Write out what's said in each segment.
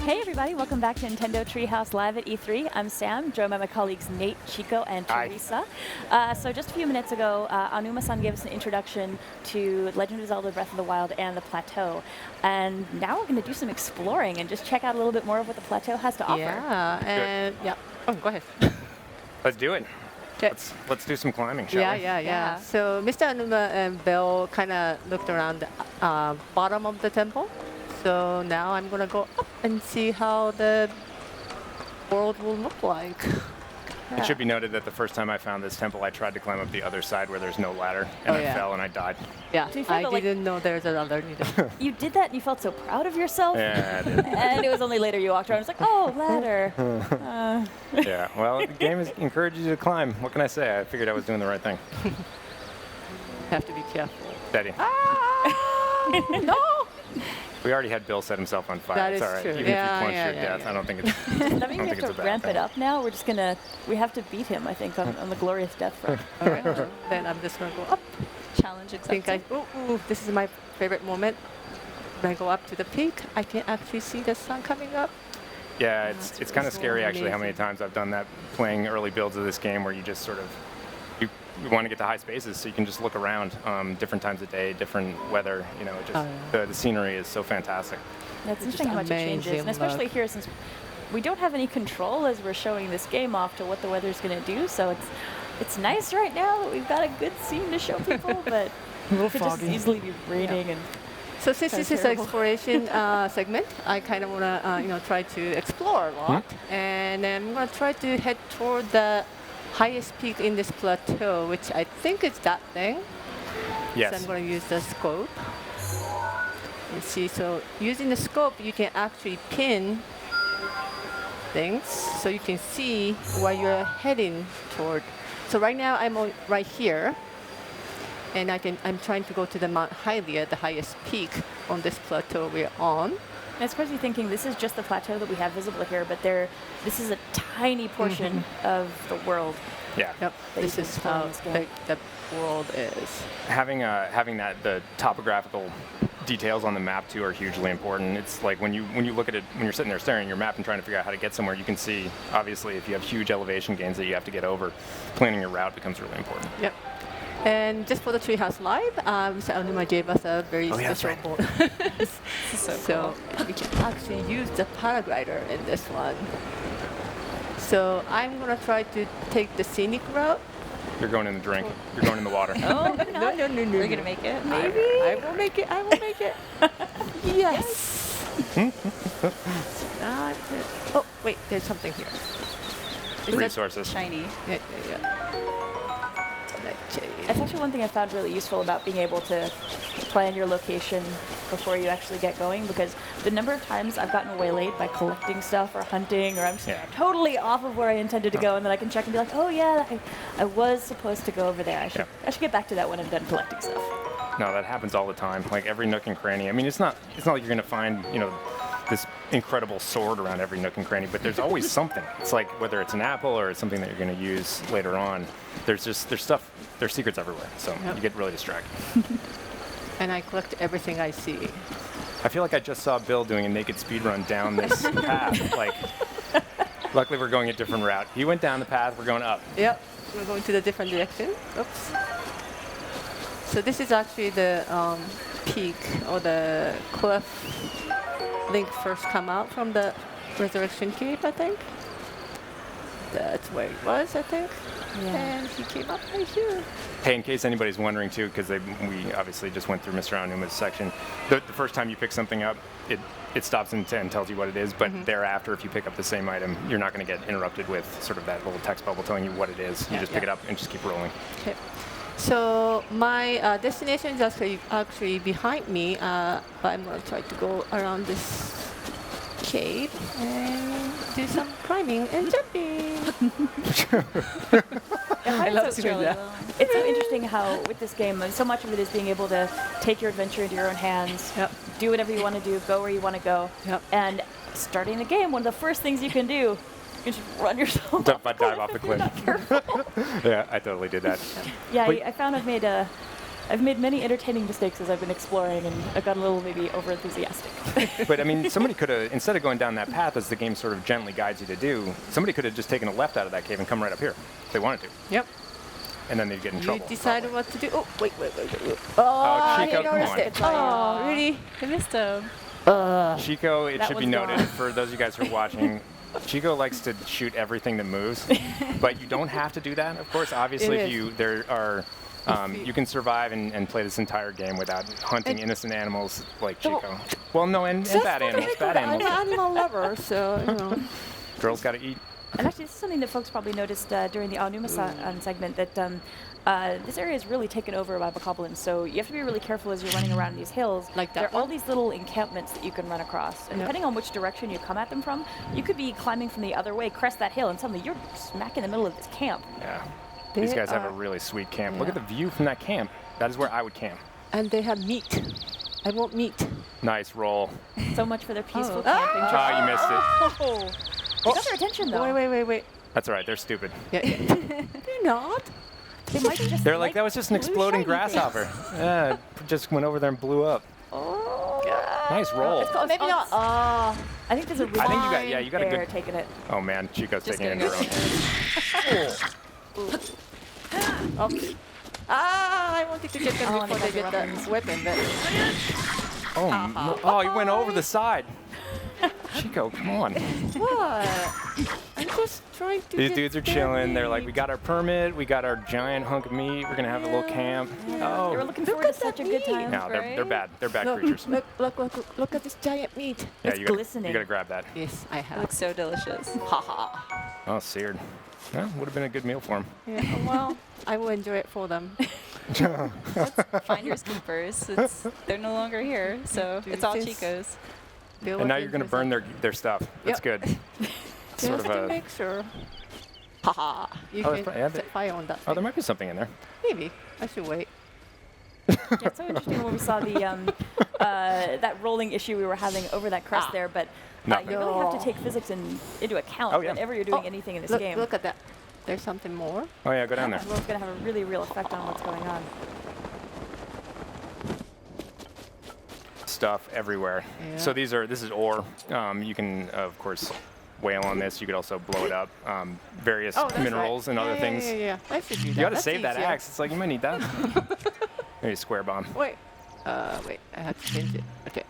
Hey everybody, welcome back to Nintendo Treehouse Live at E3. I'm Sam, joined by my colleagues Nate, Chico, and Teresa. So just a few minutes ago, Anuma-san gave us an introduction to Legend of Zelda Breath of the Wild and the plateau. And now we're going to do some exploring and just check out a little bit more of what the plateau has to offer. Yeah, and Oh, go ahead. Let's do it. Let's do some climbing, shall we? Yeah. So Mr. Anuma and Bill kind of looked around the bottom of the temple. So now I'm going to go up and see how the world will look like. It should be noted that the first time I found this temple, I tried to climb up the other side where there's no ladder, and I fell and I died. Yeah, I didn't know there's a ladder neither. You did that and you felt so proud of yourself? Yeah, I did. And it was only later you walked around and was like, oh, ladder. Yeah, well, the game encourages you to climb. What can I say? I figured I was doing the right thing. Have to be careful. Steady. No! We already had Bill set himself on fire. That it's is all right. true. Even if you plunge your death, I don't think it's. Does that mean we have to ramp it up now? We're just going to, we have to beat him, I think, on the glorious death front. All right, then I'm just going to go up. Challenge accepted. This is my favorite moment. When I go up to the peak, I can actually see the sun coming up. Yeah, it's kind of scary actually how many times I've done that playing early builds of this game where you just sort of you want to get to high spaces so you can just look around different times of day, different weather, you know, just the scenery is so fantastic. That's interesting how much it changes, and especially here since we don't have any control as we're showing this game off to what the weather's going to do, so it's nice right now that we've got a good scene to show people, but it could just easily be raining and. So since this is an exploration segment, I kind of want to try to explore a lot, and then I'm going to try to head toward the highest peak in this plateau, which I think is that thing. Yes. So I'm going to use the scope. You see, so using the scope, you can actually pin things, so you can see where you're heading toward. So right now I'm right here. And I'm trying to go to the Mount Hylia, the highest peak on this plateau we're on. And it's crazy thinking this is just the plateau that we have visible here, but this is a tiny portion of the world. Yeah. Yep. This is how big the world is. Having the topographical details on the map too are hugely important. It's like when you look at it, when you're sitting there staring at your map and trying to figure out how to get somewhere, you can see obviously if you have huge elevation gains that you have to get over, planning your route becomes really important. Yep. And just for the Treehouse Live, Mr. Anuma gave us a very special board. So we can actually use the paraglider in this one. So I'm going to try to take the scenic route. You're going in the drink. You're going in the water. Oh, no. We're going to make it? Maybe. I will make it. Yes. Oh, wait, there's something here. Resources. Shiny. Yeah. That's actually one thing I found really useful about being able to plan your location before you actually get going, because the number of times I've gotten waylaid by collecting stuff or hunting, or I'm just totally off of where I intended to go, and then I can check and be like, oh yeah, I was supposed to go over there. I should get back to that when I'm done collecting stuff. No, that happens all the time. Like every nook and cranny. I mean, it's not like you're going to find, this incredible sword around every nook and cranny, but there's always something. It's like whether it's an apple or it's something that you're going to use later on. There's secrets everywhere, so you get really distracted. And I collect everything I see. I feel like I just saw Bill doing a naked speed run down this path. Like, luckily we're going a different route. He went down the path, we're going up. Yep, we're going to the different direction. Oops. So this is actually the peak or the cliff Link first come out from the Resurrection Cave, I think. That's where he was, I think. Yeah. And he came up right here. Hey, in case anybody's wondering too, because we obviously just went through Mr. Anuma's section, the first time you pick something up, it stops and tells you what it is, but thereafter, if you pick up the same item, you're not going to get interrupted with sort of that little text bubble telling you what it is. You just pick it up and just keep rolling. Okay. So my destination is actually behind me, but I'm going to try to go around this cave and do some climbing and jumping. I love doing that. It's so interesting how with this game, so much of it is being able to take your adventure into your own hands, do whatever you want to do, go where you want to go, and starting the game, one of the first things you can do you just run yourself dive off the cliff. Not careful. Yeah, I totally did that. Yeah, I found I've made a I've made many entertaining mistakes as I've been exploring, and I've gotten a little maybe overenthusiastic. But I mean, somebody could have, instead of going down that path as the game sort of gently guides you to do, somebody could have just taken a left out of that cave and come right up here if they wanted to. Yep. And then they'd get in You trouble. decided what to do. Oh, wait. Oh, Chico, I come noticed on. it. Oh, really? I missed him. Chico, it That should be one's noted gone. for those of you guys who are watching, Chico likes to shoot everything that moves, but you don't have to do that, of course. Obviously, It if is. you there are, you can survive and play this entire game without hunting And- innocent animals like Don't- Chico. Well, no, and bad animals. Bad I'm an animals. animal lover, so, you know. Girls got to eat. And actually, this is something that folks probably noticed during the Aonuma segment, that this area is really taken over by bokoblins, so you have to be really careful as you're running around these hills. Like that There are all one? these little encampments that you can run across, and Yep. depending on which direction you come at them from, you could be climbing from the other way, crest that hill, and suddenly you're smack in the middle of this camp. Yeah. These They guys have a are- really sweet camp. Look at Yeah. the view from that camp. That is where I would camp. And they have meat. I want meat. Nice roll. So much for their peaceful Oh. camping. Oh, you missed it. Oh. They got their attention, though. Wait. That's all right. They're stupid. Yeah. They're not. They might just They're like, that was just an blue exploding shiny things. grasshopper. Yeah, it just went over there and blew up. Oh. Nice roll. It's called, Maybe not. I think there's a really I think you got, yeah, you got a bear good. taking it. Oh man, Chico's Just taking gonna it go in her own. Oops. I wanted to get them Oh, before they they got get the that weapon, but Oh, oh, he went over the side. Chico, come on. what? I'm just trying to. These get dudes are their chilling. They're like, meat. we got our permit, we got our giant hunk of meat. We're gonna have a little camp. They were Oh, looking forward to at such a that good meat. time. no, they're right? bad. They're bad Look, creatures. look at this giant meat. Yeah, It's you gotta, glistening. you gotta grab that. Yes, I It have. looks so delicious. Haha. Oh, seared. Well, would have been a good meal for him. Yeah, well, I will enjoy it for them. Finders keepers. They're no longer here, so Dude, it's all this- Chico's. And now you're gonna burn their stuff. That's Yep. good. Sort Just of to a. make sure. Haha. You Oh, can yeah, set fire on that Oh, there thing. might be something in there. Maybe. I should wait. Yeah, it's so interesting when we saw the that rolling issue we were having over that crest there, but Nothing. you really have to take physics into account Oh, yeah. whenever you're doing anything in this look, game. Look at that. There's something more. Oh yeah, go down there. Well, it's going to have a really real effect on what's going on. Stuff everywhere. Yeah. So this is ore. You can of course whale on this. You could also blow it up. Various Oh, that's minerals right. and other things. Yeah. I should do that. You gotta That's save that easier. axe. It's like you might need that. Maybe a square bomb. Wait. Wait. I have to change it. Okay.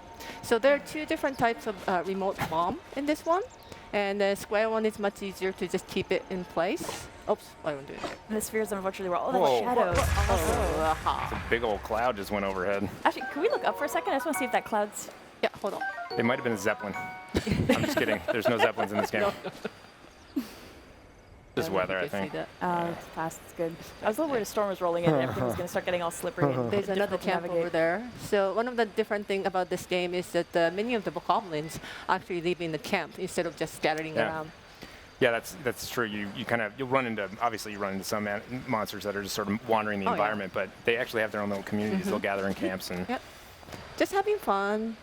So there are two different types of remote bomb in this one, and the square one is much easier to just keep it in place. Oops, I won't do it. And the spheres, unfortunately, were all the Whoa. shadows. Oh, aha. Big old cloud just went overhead. Actually, can we look up for a second? I just want to see if that cloud's... Yeah, hold on. It might have been a zeppelin. I'm just kidding. There's no zeppelins in this game. Just don't know if weather, you I can see think. that. It's fast, it's good. I was a little worried a storm was rolling in and everything was going to start getting all slippery and There's another difficult to camp navigate. over there. So one of the different things about this game is that many of the bokoblins actually live in the camp instead of just scattering Yeah. around. Yeah, that's true. You'll run into some monsters that are just sort of wandering the Oh, yeah. environment, but they actually have their own little communities. They'll gather in camps and Yep. Just having fun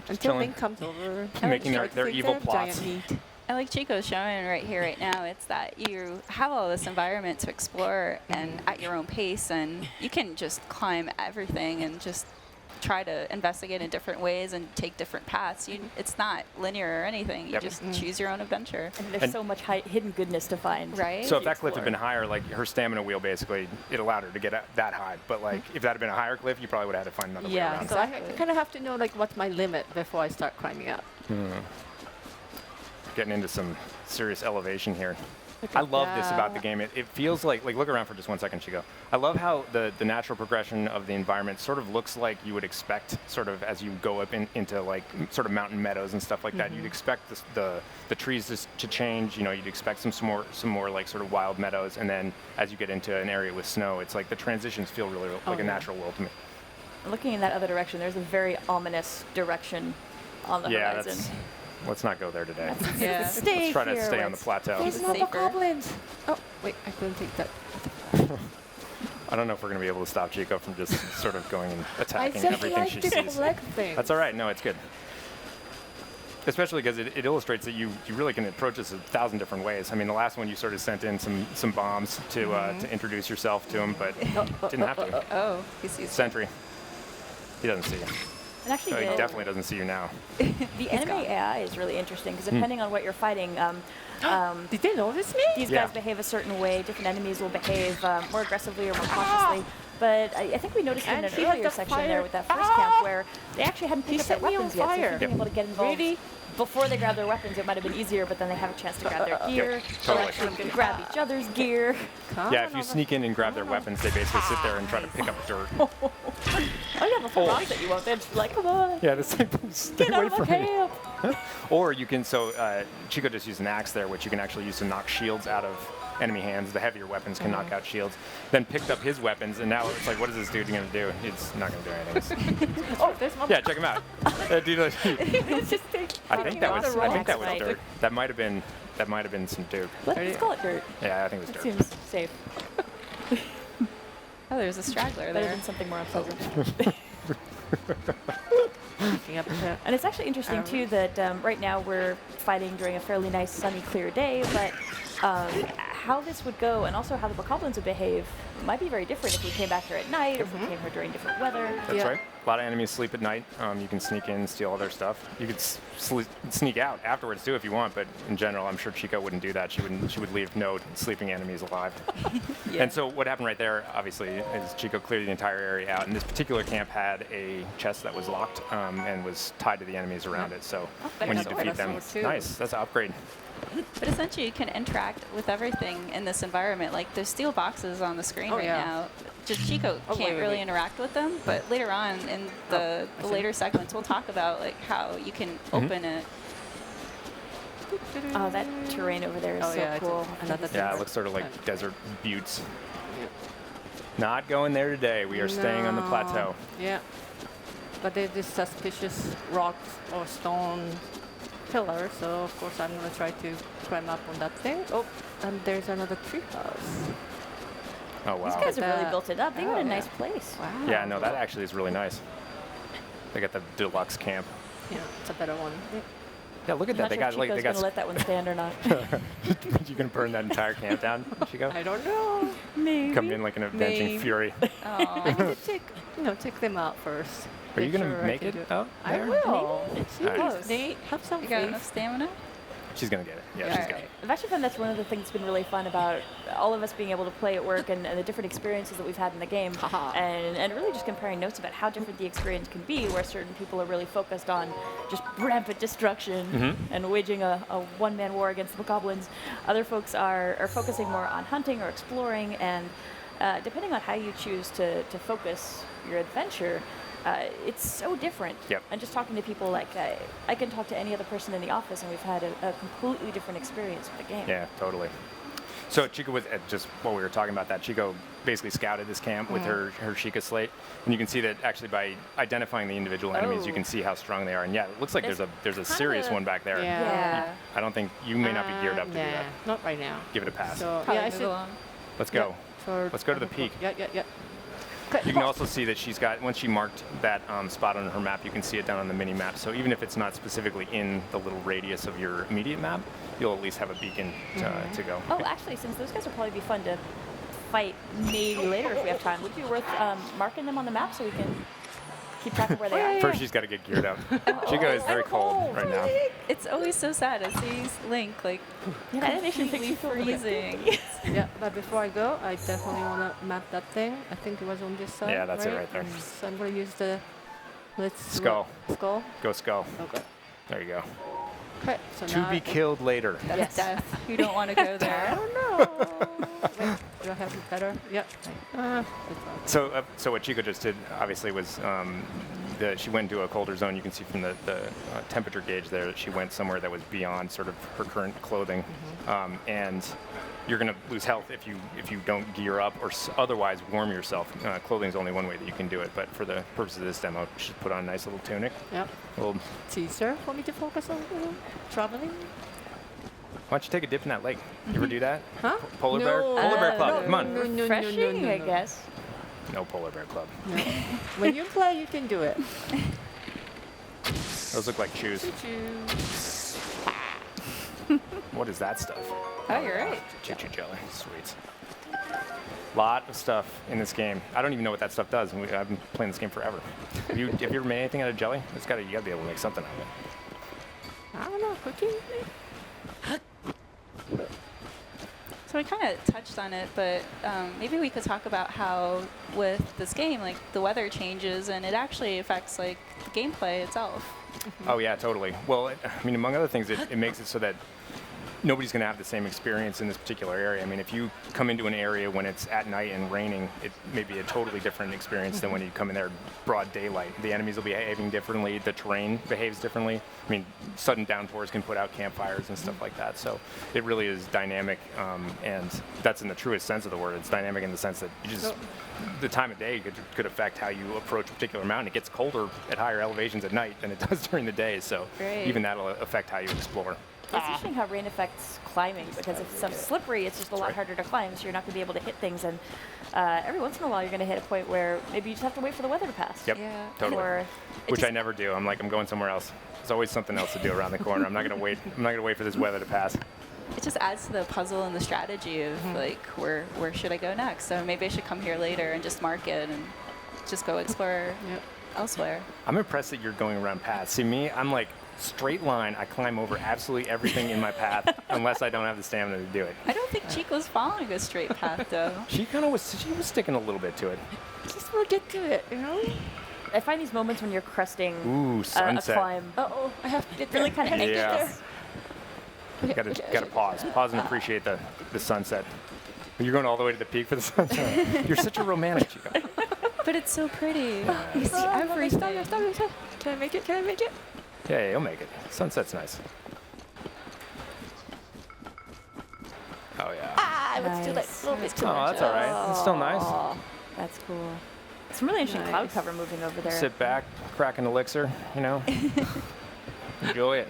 until chilling. Link comes over. Making Starts their to think evil they have giant plots. meat. I like Chico's showing right here, right now. It's that you have all this environment to explore and at your own pace, and you can just climb everything and just try to investigate in different ways and take different paths. It's not linear or anything. You Yep. just choose your own adventure. And there's And- so much hidden goodness to find. Right. So if to that cliff had explore. been higher, like her stamina wheel basically, it allowed her to get that high. But like if that had been a higher cliff, you probably would have had to find another way Yeah. around. So I Exactly. kind of have to know like what's my limit before I start climbing up. Getting into some serious elevation here. Look I at love this about the that. game. It feels like look around for just 1 second, Chico. I love how the natural progression of the environment sort of looks like you would expect, sort of as you go up into like sort of mountain meadows and stuff like that. You'd expect the trees to change. You know, you'd expect some more like sort of wild meadows, and then as you get into an area with snow, it's like the transitions feel really like a yeah. natural world to me. Looking in that other direction, there's a very ominous direction on the Yeah, horizon. let's not go there today. Yeah. Stay Let's try to here, stay on the Lex. plateau. There's It's no safer. bokoblins. Oh, wait, I couldn't take that. I don't know if we're going to be able to stop Chico from just sort of going and I attacking just everything like she to sees. collect things. That's all right. No, it's good. Especially because it illustrates that you really can approach this 1,000 different ways. I mean, the last one you sort of sent in some bombs to introduce yourself to him, but didn't have to. Oh, he sees. Sentry. He doesn't see you. And actually, No, he definitely doesn't see you now. the enemy AI is really interesting because depending on what you're fighting, Did they notice me? these Yeah. guys behave a certain way. Different enemies will behave more aggressively or more cautiously. But I think we noticed And in an he had earlier the section fire. there with that first camp where they actually hadn't He picked up their set me on weapons yet. So fire. if being able to get involved Really? before they grab their weapons, it might have been easier, but then they have a chance to grab their gear. They'll Totally. actually grab each other's gear. Yeah, if you sneak in and grab their weapons, they basically sit there and try to pick up dirt. Oh yeah, before rocks that you won't. They're just like, come on, Yeah, this thing, stay get out away of my from me. camp. Or you can, Chico just used an axe there, which you can actually use to knock shields out of enemy hands. The heavier weapons can knock out shields. Then picked up his weapons, and now it's like, what is this dude going to do? He's not going to do anything. Oh, there's one. Yeah, check him out. That dude, It's just I think that was Right. dirt. That might have been some dude. Let's call it dirt. Yeah, I think it was It dirt. seems safe. Oh, there's a straggler Better there. than something more unpleasant. picking up the And it's actually interesting too that right now we're fighting during a fairly nice, sunny, clear day, but how this would go and also how the bokoblins would behave might be very different if we came back here at night or if we came here during different weather. That's Yeah. right. A lot of enemies sleep at night. You can sneak in, steal all their stuff. You could sneak out afterwards too if you want, but in general, I'm sure Chico wouldn't do that. She would leave no sleeping enemies alive. Yeah. And so what happened right there, obviously, is Chico cleared the entire area out. And this particular camp had a chest that was locked and was tied to the enemies around it. So better when you sword. defeat them, That's too. nice. That's an upgrade. But essentially, you can interact with everything in this environment. Like there's steel boxes on the screen Oh, right yeah. now. Just Chico Oh, can't wait, really wait. interact with them. But later on in the I see. later segments, we'll talk about like how you can open it. Oh, that terrain over there is Oh, so yeah, it's cool. another thing. Yeah, it looks sort of like desert buttes. Not going there today. We are staying on the No. plateau. Yeah. But there's this suspicious rocks or stone pillar, so of course I'm gonna try to climb up on that thing. Oh, and there's another treehouse. Oh, wow. These guys have really that. built it up. They got Oh, a yeah. nice place. Wow. Yeah, no, that actually is really nice. They got the deluxe camp. Yeah, it's a better one. Yeah, look at I'm that. not They sure got if like they Chico's got. gonna let that one stand or not. You can burn that entire camp down, Chico. I don't know. Maybe. Come in like an avenging Maybe. fury. Oh, I need to take them out first. Are you Make gonna sure I make can it do it. out I there? will. Alright. Jeez, Nate, have some you got enough faith. stamina? She's gonna get it. Yeah, Yeah, she's got alright. it. I've actually found that's one of the things that's been really fun about all of us being able to play at work and the different experiences that we've had in the game. Haha. And really just comparing notes about how different the experience can be, where certain people are really focused on just rampant destruction and waging a one-man war against the goblins. Other folks are focusing more on hunting or exploring, and depending on how you choose to focus your adventure, it's so different. Yep. And just talking to people, like I can talk to any other person in the office, and we've had a completely different experience with the game. Yeah, totally. So Chico was just while we were talking about that. Chico basically scouted this camp with her Sheikah slate, and you can see that actually by identifying the individual enemies, you Oh. can see how strong they are. And yeah, it looks like there's a Kinda- serious one back there. Yeah. I don't think you may not be geared up to do nah, that. not right now. Give it a pass. So Probably yeah, I move should. along. Let's go. For Let's go to the peak. Yeah. You can also see that she's got, once she marked that spot on her map, you can see it down on the mini map. So even if it's not specifically in the little radius of your immediate map, you'll at least have a beacon to go. Oh, actually, since those guys would probably be fun to fight maybe later if we have time, would it be worth marking them on the map so we can keep track of where they are? First, she's got to get geared up. Chico is very cold right now. It's always so sad to see Link like Yeah, that animation makes completely me feel a little bit freezing. Yeah, but before I go, I definitely want to map that thing. I think it was on this side. Yeah, that's it right there. So I'm going to use the Skull. Skull. Go skull. Okay. There you go. Okay. So To now be I- killed later. That's Yes. death. You don't want to go I there. don't know. Wait, do I have it better? Yep. So what Chico just did, obviously, was she went into a colder zone. You can see from the temperature gauge there that she went somewhere that was beyond sort of her current clothing, and you're going to lose health if you don't gear up or otherwise warm yourself. Clothing is only one way that you can do it, but for the purpose of this demo, you should put on a nice little tunic. Yep. Well, Teaser for me to focus on traveling. why don't you take a dip in that lake? You ever do that? Huh? Polar bear? No. Polar bear club. no, Come on. no, no, Refreshing, no, I no. guess. No polar bear club. No. When you play, you can do it. Those look like shoes. What is that stuff? Oh, you're right. Choo-choo jelly. Sweet. Lot of stuff in this game. I don't even know what that stuff does. And I've been playing this game forever. Have you ever made anything out of jelly? You gotta be able to make something out of it. I don't know, cooking? So we kind of touched on it, but maybe we could talk about how with this game, like the weather changes and it actually affects like the gameplay itself. Oh yeah, totally. Well, I mean, among other things, it makes it so that nobody's going to have the same experience in this particular area. I mean, if you come into an area when it's at night and raining, it may be a totally different experience than when you come in there broad daylight. The enemies will be behaving differently. The terrain behaves differently. I mean, sudden downpours can put out campfires and stuff like that. So it really is dynamic, and that's in the truest sense of the word. It's dynamic in the sense that the time of day could affect how you approach a particular mountain. It gets colder at higher elevations at night than it does during the day. So even that'll affect how you explore. It's interesting how rain affects climbing, because if it's slippery, it's just a lot harder to climb, so you're not going to be able to hit things. And every once in a while, you're going to hit a point where maybe you just have to wait for the weather to pass. Yep, Yeah. totally. Or Which I never do. I'm going somewhere else. There's always something else to do around the corner. I'm not going to wait. I'm not going to wait for this weather to pass. It just adds to the puzzle and the strategy of like where should I go next? So maybe I should come here later and just mark it and just go explore elsewhere. I'm impressed that you're going around paths. See me, I'm like straight line. I climb over absolutely everything in my path unless I don't have the stamina to do it. I don't think Chico's following a straight path though. She was sticking a little bit to it. Just want to get to it, you know? I find these moments when you're cresting Ooh, a sunset. climb Uh-oh, I have to get really kind of Yeah. anxious. Gotta pause and appreciate the sunset. You're going all the way to the peak for the sunset. You're such a romantic, Chico. But it's so pretty. You see everything. Stop. Can I make it? Yeah, you'll make it. Sunset's nice. Oh yeah. Let's do that Nice. a little bit too Oh, much. that's all right. It's still nice. Aw, that's cool. Some really interesting cloud Nice. cover moving over there. Sit back, crack an elixir, enjoy it.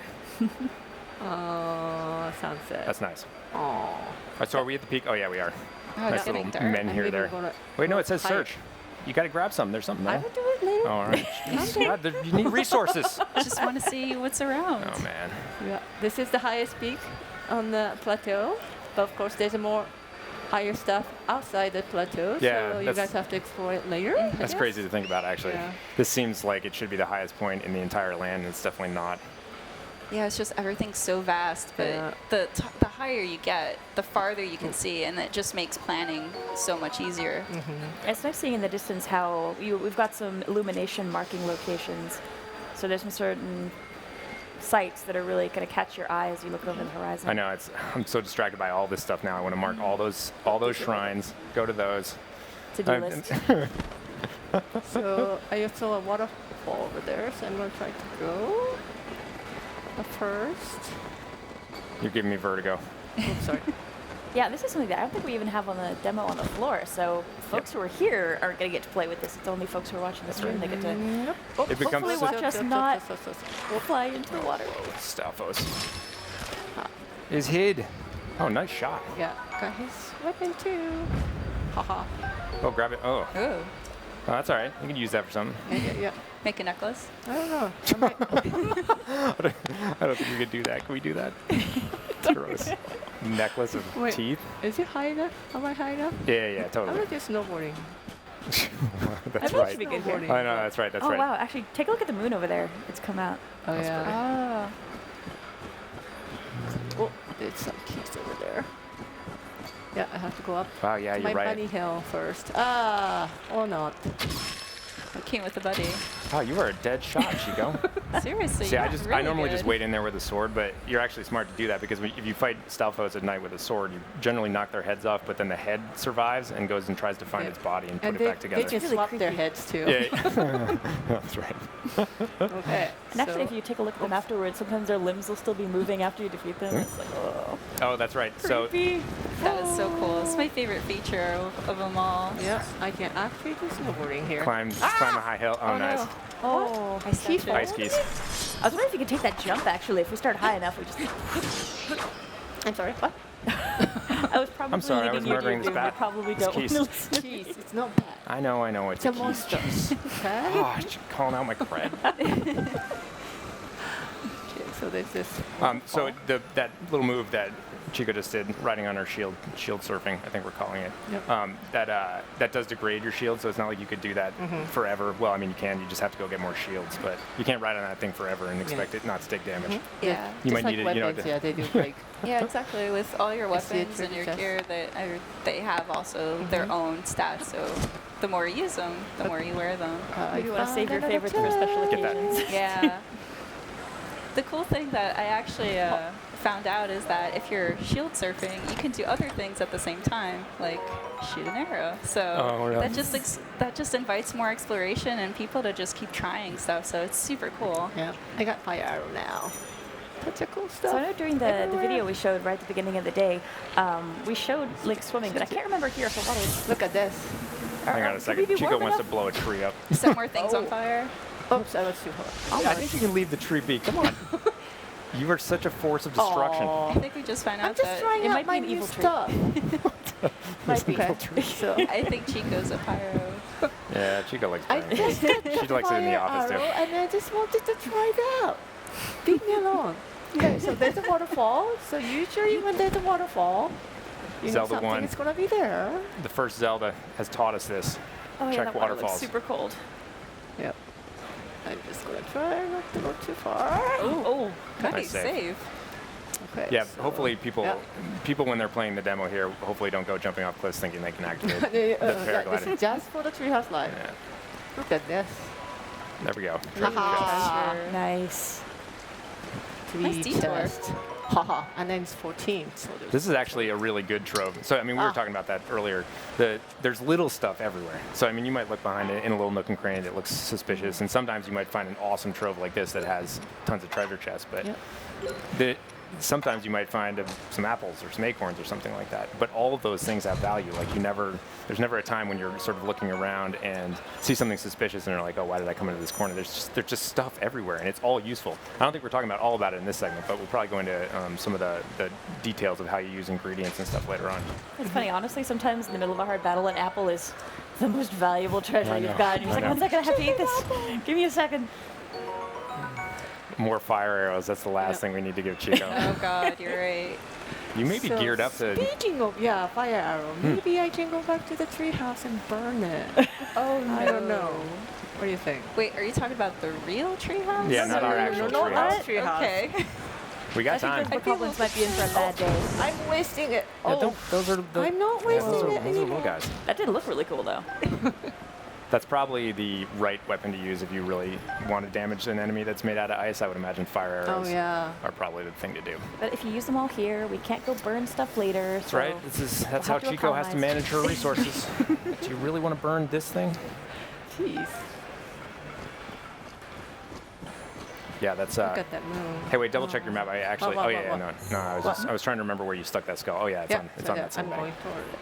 Oh, sunset. That's nice. Oh. So are we at the peak? Oh yeah, we are. Oh, Nice it's little getting dark. men here, there. Wait, no, it says search. You got to grab something. There's something I there. will do it later. Oh, all right. Jeez, God, you need resources. Just want to see what's around. Oh man. Yeah, this is the highest peak on the plateau, but of course there's more higher stuff outside the plateau, Yeah, so you that's- guys have to explore it later. I That's guess. crazy to think about, actually. Yeah. This seems like it should be the highest point in the entire land, and it's definitely not. Yeah, it's just everything's so vast, but Yeah. the higher you get, the farther you can see, and it just makes planning so much easier. It's nice seeing in the distance how we've got some illumination marking locations. So there's some certain sites that are really going to catch your eye as you look over the horizon. I know, I'm so distracted by all this stuff now. I want to mark all those shrines, go to those. To-do I'm- list. So I saw a waterfall over there, so I'm going to try to go. But first, You're giving me vertigo. oops, sorry. Yeah, this is something that I don't think we even have on the demo on the floor. So folks who are here aren't going to get to play with this. It's only folks who are watching the stream that get to It becomes hopefully such- watch us not fly into the water. Stalfos. Is hid. Oh, nice shot. Yeah, got his weapon too. Haha. Oh, grab it. Oh, Ooh, that's all right. You can use that for something. Yeah. make a necklace. I don't know. I might- I don't think we could do that. Can we do that? It's gross. Necklace of Wait. teeth. Is it high enough? Am I high enough? Yeah, I'm totally. gonna do snowboarding. That's I right. should be good here. Snowboarding. I know, that's right. That's Oh right. wow! Actually, take a look at the moon over there. It's come out. Oh That's yeah. Oh, Oh, there's some keys over there. Yeah, I have to go up Wow, yeah, to you're my right. bunny hill first. Ah, or not. I came with a buddy. Wow, you are a dead shot, Chico. Seriously. See, you're I really normally just good. wait in there with a sword, but you're actually smart to do that because if you fight Stalfos at night with a sword, you generally knock their heads off, but then the head survives and goes and tries to find Yeah. its body and put And it they, back together. they can Really swap their creepy. heads too. Yeah, that's right. Okay. And actually, so- if you take a look at them afterwards, sometimes their limbs will still be moving after you defeat them. It's like, oh, Oh, that's right. So creepy. That is so cool. It's my favorite feature of them all. Yeah, I can actually do snowboarding here. climb a high hill. Oh, nice. Oh, I stepped in. Ice keys. I was wondering if you could take that jump. Actually, if we start high enough, we just. I'm sorry, what? I was probably sorry, I leading was you to murdering do, this you bat. probably This don't want keys. to listen. Jeez, it's not bad. I know. It's It's a keys. monster. Okay. Oh, calling out my cred. there's this. So that little move that Chico just did, riding on her shield surfing, I think we're calling it. Yep. That does degrade your shield, so it's not like you could do that forever. Well, I mean, you can. You just have to go get more shields, but you can't ride on that thing forever and expect it not to take damage. Yeah. You Just might need like it, you know. weapons, yeah, they do break. Yeah, exactly. With all your I see a weapons and your treasure gear, they have also their own stats. So the more you use them, the more you wear them. Maybe you want to found save your another favorites for special Get that. occasions. Yeah. The cool thing that I actually found out is that if you're shield surfing, you can do other things at the same time, like shoot an arrow. So Oh, really? that just invites more exploration and people to just keep trying stuff. So it's super cool. Yeah, I got fire arrow now. Such a cool stuff. So I know during the everywhere. video we showed right at the beginning of the day, we showed Link swimming, but I can't remember here. So what is? Look at this. Hang on a second. Chico wants to blow a tree up. Set more things on fire. Oops, I was too hard. I think you can leave the tree be. Come on. You are such a force of destruction. I think we just found out I'm just that trying it out might be my an new evil tree. stuff. Might be. evil So I think Chico's a pyro. Yeah, Chico likes I burning. just got She likes it in the fire office too. arrow, and I just wanted to try it out. Leave me alone. Okay, so there's a waterfall. So usually when there's a waterfall, you know Zelda something 1. is gonna be there. The first Zelda has taught us this. Oh yeah, Check that water looks waterfalls. super cold. Yep. I'm just gonna try not to go too far. Oh, Nice save. save. Okay. Yeah, so- hopefully people when they're playing the demo here, hopefully don't go jumping off cliffs thinking they can activate the This paraglider. is just for the Treehouse Live. Yeah, Look at this. there we go. Haha. nice. Nice Three detour. chests. Haha. And then it's 14. So there's This is actually a really good trove. So, I mean, we were talking about that earlier. There's little stuff everywhere. So, I mean, you might look behind it in a little nook and cranny that looks suspicious, and sometimes you might find an awesome trove like this that has tons of treasure chests. But sometimes you might find some apples or some acorns or something like that. But all of those things have value. Like there's never a time when you're sort of looking around and see something suspicious and you're like, oh, why did I come into this corner? There's just stuff everywhere, and it's all useful. I don't think we're talking about all about it in this segment, but we'll probably go into some of the details of how you use ingredients and stuff later on. It's funny, honestly, sometimes in the middle of a hard battle, an apple is the most valuable treasure I know. you've got. You're just like, I know. 1 second, I have to eat this. Give me a second. More fire arrows. That's the last thing we need to give Chico. Oh God, you're right. You may be So geared up to. Speaking of fire arrow, maybe I can go back to the treehouse and burn it. Oh no. I don't know. What do you think? Wait, are you talking about the real treehouse? Yeah, not our actual no, treehouse. not treehouse. Okay. We got time. The goblins might be in for a bad day. I'm wasting it. Yeah, those are the. I'm not yeah, wasting those are it little anymore. guys. That did look really cool, though. That's probably the right weapon to use if you really want to damage an enemy that's made out of ice. I would imagine fire arrows Oh yeah. are probably the thing to do. But if you use them all here, we can't go burn stuff later. That's right. That's how have to Chico has to economize. manage her resources. Do you really want to burn this thing? Jeez. Yeah, that's. Look at that moon. Hey, wait, double check your map. I actually. What, Oh yeah, what? no. I was trying to remember where you stuck that skull. Oh yeah, it's on that same I'm bank. going toward it.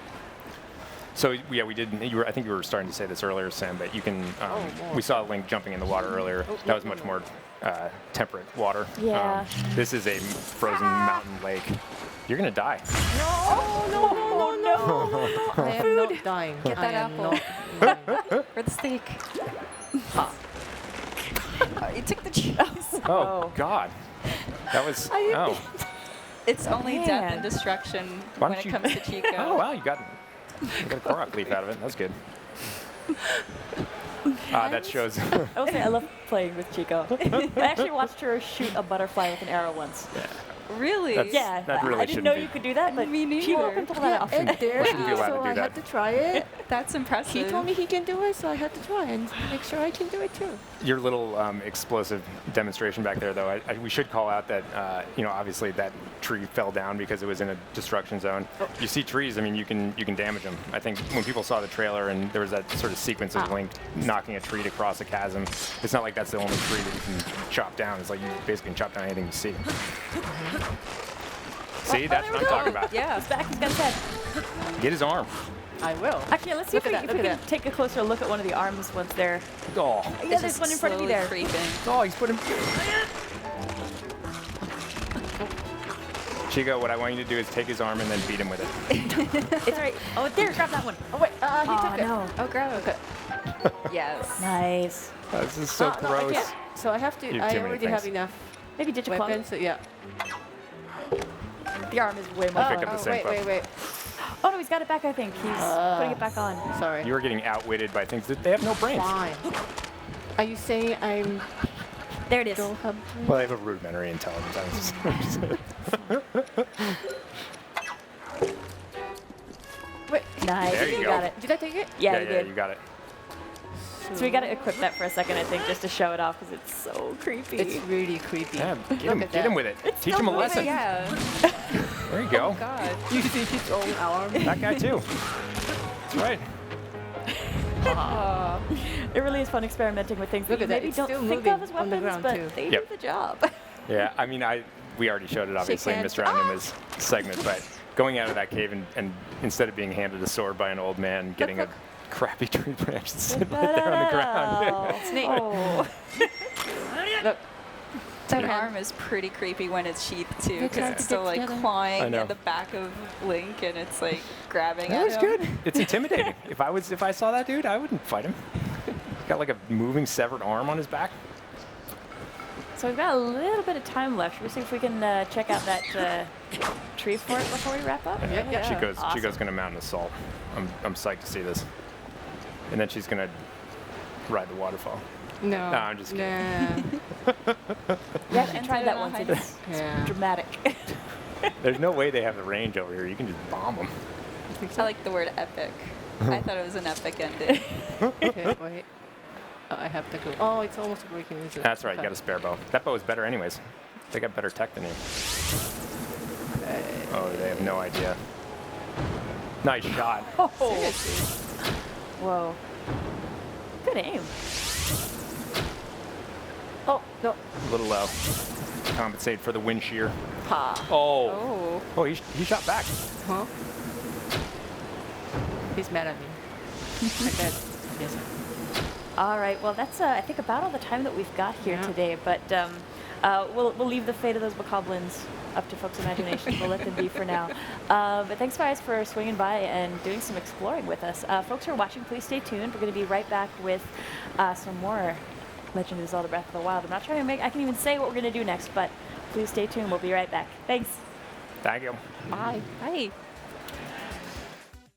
So yeah, we did. I think you were starting to say this earlier, Sam. But you can. more. We saw Link jumping in the water earlier. That was much more temperate water. Yeah. This is a frozen mountain lake. You're gonna die. No. I am not dying. Get that I am apple. not dying. Or the steak. You took the cheese. Oh God. That was. Oh. It's only death Man. and destruction Why when don't it you- could comes to Chico. Oh wow, you got a Korok leaf out of it. That's good. That shows. I will say I love playing with Chico. I actually watched her shoot a butterfly with an arrow once. Really? That's- Yeah, that really I didn't shouldn't know be. you could do that, but Me neither. she will pull that off. And there, Shouldn't be allowed to so do I that. had to try it. That's impressive. He told me he can do it, so I had to try and make sure I can do it too. Your little explosive demonstration back there, though, we should call out that, obviously that tree fell down because it was in a destruction zone. You see trees, I mean, you can damage them. I think when people saw the trailer and there was that sort of sequence of Link knocking a tree to cross a chasm, it's not like that's the only tree that you can chop down. It's like you basically can chop down anything you see. See, that's there what we I'm go. talking about. Yeah. He's back, he's got his head. Get his arm. I will. Actually, let's see Look if we, at that, if we look can at take a closer look at one of the arms once they're... Oh, Yeah, there's one in front of me there. Creeping. oh, he's putting. Chico, what I want you to do is take his arm and then beat him with it. It's all right. Oh, there, grab that one. Oh wait, he Oh, took it. no. Oh, grab it. Yes. Nice. This is so No, I gross. can't. So I have to. You have I too many already have things. enough Maybe ditch a clone. weapons. Yeah. The arm is way more picked fun. up the same wait, club. wait. Oh no, he's got it back, I think. He's putting it back on. Sorry. You are getting outwitted by things that they have no brains. Fine. Are you saying I'm There it is. don't have? Well, they have a rudimentary intelligence. Wait. Nice. There you go. got it. Did I take it? Yeah, you yeah, did. you got it. So we got to equip that for a second, I think, just to show it off because it's so creepy. It's really creepy. Yeah, Look get at him that. with it. It's Teach still him a moving, lesson. Yeah. There you go. God. Using his own arm. That guy too. That's right. It really is fun experimenting with things Look that you at that, maybe it's don't still think moving of as on the weapons, ground, but too. they Yep. do the job. Yeah, I mean, we already showed it obviously in hands. Mr. Anima's segment, but going out of that cave and instead of being handed a sword by an old man, getting look. a crappy tree branch that's sitting right there on the ground. Snake. Oh. Look. That Yeah. arm is pretty creepy when it's sheathed too, They because tried it's to still get like together. I clawing know. at the back of Link, and it's like grabbing That at was him. good. It's intimidating. If I saw that dude, I wouldn't fight him. He's got like a moving severed arm on his back. So we've got a little bit of time left. Should we see if we can check out that tree fort before we wrap up? Yeah. Chico's Awesome. gonna mount an assault. I'm psyched to see this. And then she's gonna ride the waterfall. No. No, I'm just kidding. Nah. We actually tried that once. Entered It's Yeah. dramatic. There's no way they have the range over here. You can just bomb them. I like the word epic. I thought it was an epic ending. Okay, wait. Oh, I have to go. Oh, it's almost breaking. Is it? That's right. You got a spare bow. That bow is better anyways. They got better tech than you. Oh, they have no idea. Nice shot. Oh. Seriously. Whoa. Good aim. Oh, no. A little low. Compensate for the wind shear. Ha. Oh. Oh. Oh, he shot back. Huh? He's mad at me. I bet. Yes. All right. Well, that's, I think, about all the time that we've got here Yeah. today. But we'll leave the fate of those bokoblins up to folks' imaginations. We'll let them be for now. But thanks, guys, for swinging by and doing some exploring with us. Folks who are watching, please stay tuned. We're going to be right back with some more Legend of Zelda Breath of the Wild. I'm not trying to make, I can even say what we're going to do next, but please stay tuned. We'll be right back. Thanks. Thank you. Bye. Bye.